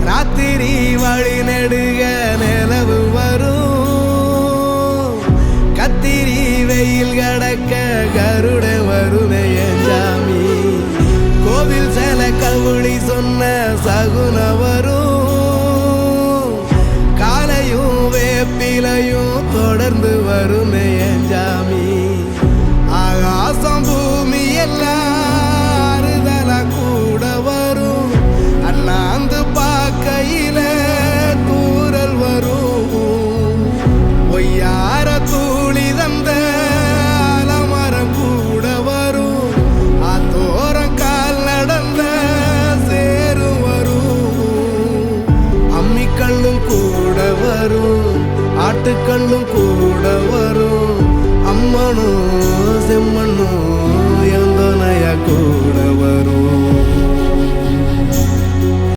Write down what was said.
ராத்திரி வழி நெடுக நிலவு வரும் கத்திரி வெயில் கடக்க கருட வருமே சாமி கோவில் சில கவுளி சொன்ன சகுன வரும் காலையும் வேப்பிலையும் தொடர்ந்து வருமே சாமி ஆகாசம் பூமி எல்லாருதல கூட வரும் அண்ணாந்து பார்க்கையில தூரல் வரும் பொய்யார தூளி தந்த அலமரம் கூட வரும் ஆத்தோரம் கால் நடந்த சேரும் வரும் அம்மிக்கல்லும் கூட வரும் ஆட்டுக்கல்லும் கூட வரும் அம்மனும் செம்மண்ணும் எந்தனைய கூட வரும்